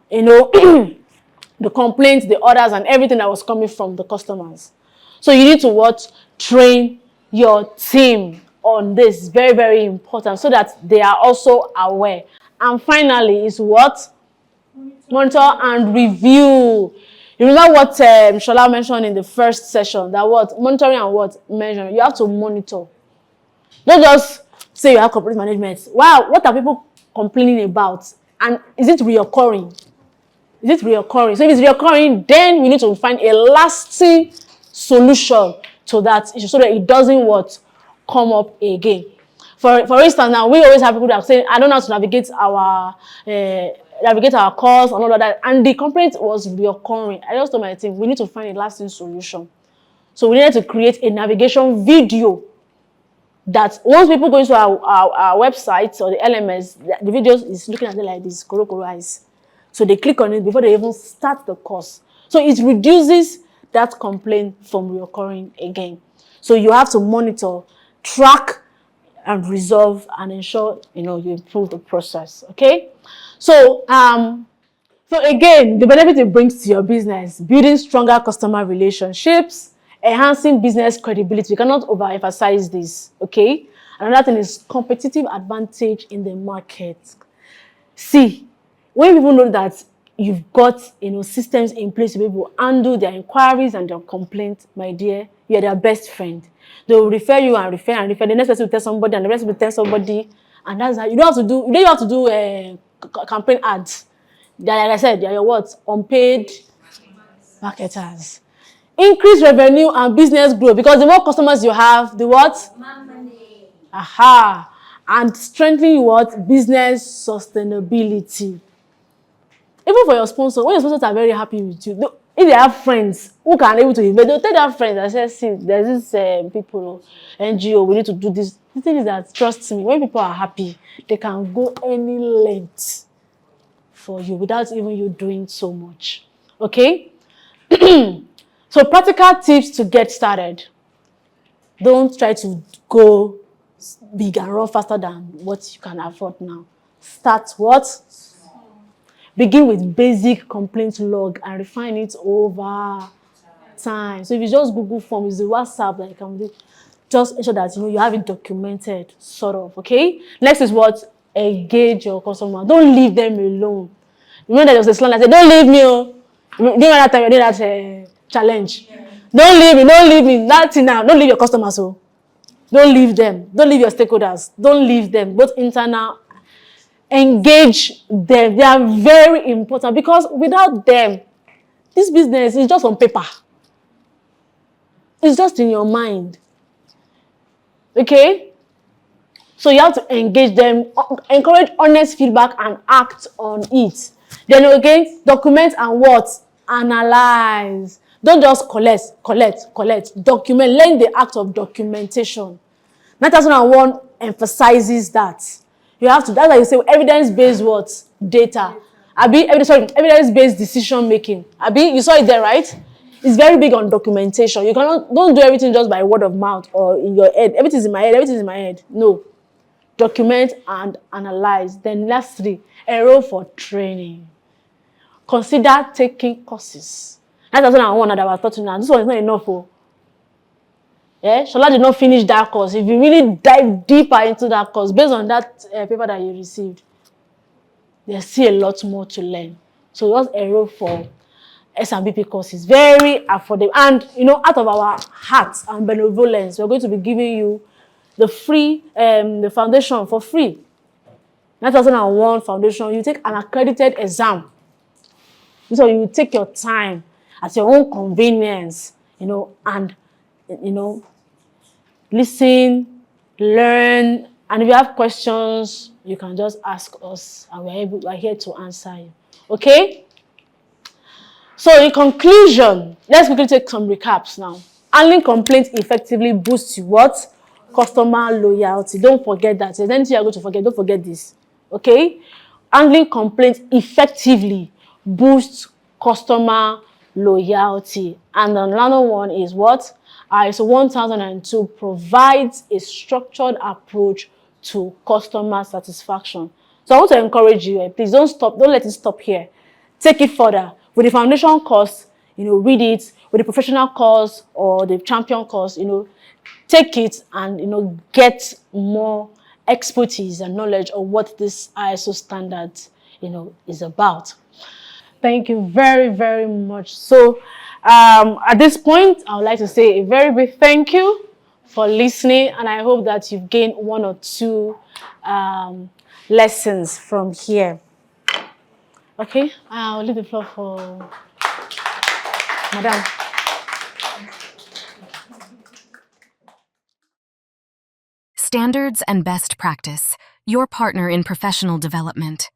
the complaints, the orders, and everything that was coming from the customers. So you need to what? Train your team on this. Very, very important so that they are also aware. And finally is what? Monitor and review. You remember what Shola mentioned in the first session, that what? Monitoring and what? Measuring. You have to monitor. Don't just say you have complaint management. Wow, what are people complaining about? And is it reoccurring? Is it reoccurring? So if it's reoccurring, then we need to find a lasting solution to that issue so that it doesn't what? Come up again. For instance, now we always have people that say, I don't know how to navigate our calls and all of that. And the complaint was reoccurring. I just told my team, we need to find a lasting solution. So we needed to create a navigation video that once people go into our website or the LMS, the video is looking at it like this, koro eyes. So they click on it before they even start the course. So it reduces that complaint from reoccurring again. So you have to monitor, track, and resolve and ensure you improve the process. Okay? So again, the benefit it brings to your business: building stronger customer relationships, enhancing business credibility. You cannot overemphasize this. Okay? Another thing is competitive advantage in the market. See, when people know that you've got systems in place to be able to handle their inquiries and their complaints, my dear, you're their best friend. They will refer you and refer and refer. The next person will tell somebody and the rest will tell somebody, and that's how you don't have to do campaign ads. They're, like I said, they're your what? Unpaid marketers. Increase revenue and business growth, because the more customers you have, the what? Money. Aha. And strengthening what? Business sustainability. Even for your sponsor, when your sponsors are very happy with you, if they have friends who can able to invest, they'll tell their friends and say, see, there's this people, NGO, we need to do this. The thing is that, trust me, when people are happy, they can go any length for you without even you doing so much. Okay? So practical tips to get started. Don't try to go big and run faster than what you can afford now. Start what? Begin with basic complaint log and refine it over time. So if you just Google Forms, the WhatsApp that you can do, just ensure that you have it documented, sort of. Okay. Next is what? Engage your customer. Don't leave them alone. Remember there was a slang that said, "Don't leave me." Oh, during that time you did that challenge. Yeah. Don't leave me. Nothing now. Don't leave your customers. So don't leave them. Don't leave your stakeholders. Don't leave them. Both internal. Engage them. They are very important because without them, this business is just on paper. It's just in your mind. Okay? So you have to engage them, encourage honest feedback and act on it. Then again, document and what? Analyze. Don't just collect. Document. Learn the act of documentation. 9001 emphasizes that. You have to, that's why you say evidence-based what? Data. Evidence-based decision making. You saw it there, right? It's very big on documentation. You don't do everything just by word of mouth or in your head. Everything's in my head. No. Document and analyze. Then lastly, enroll for training. Consider taking courses. That's one that I was taught now. This one is not enough for. Yeah, Shola did not finish that course. If you really dive deeper into that course, based on that paper that you received, there's still a lot more to learn. So just enroll for S&BP courses. Very affordable. And, out of our hearts and benevolence, we're going to be giving you the free, the foundation for free. 9001 foundation. You take an accredited exam. So you take your time at your own convenience, and, listen, learn, and if you have questions, you can just ask us, and we're here to answer you. Okay? So in conclusion, let's quickly take some recaps now. Handling complaints effectively boosts what? Customer loyalty. Don't forget that. If there's anything you're going to forget, don't forget this. Okay? Handling complaints effectively boosts customer loyalty. And another one is what? ISO 1002 provides a structured approach to customer satisfaction. So I want to encourage you, please don't stop, don't let it stop here. Take it further. With the foundation course, read it. With the professional course or the champion course, take it and, get more expertise and knowledge of what this ISO standard, is about. Thank you very, very much. So at this point, I would like to say a very big thank you for listening, and I hope that you've gained one or two lessons from here. Okay, I'll leave the floor for Madam. Standards and best practice, your partner in professional development.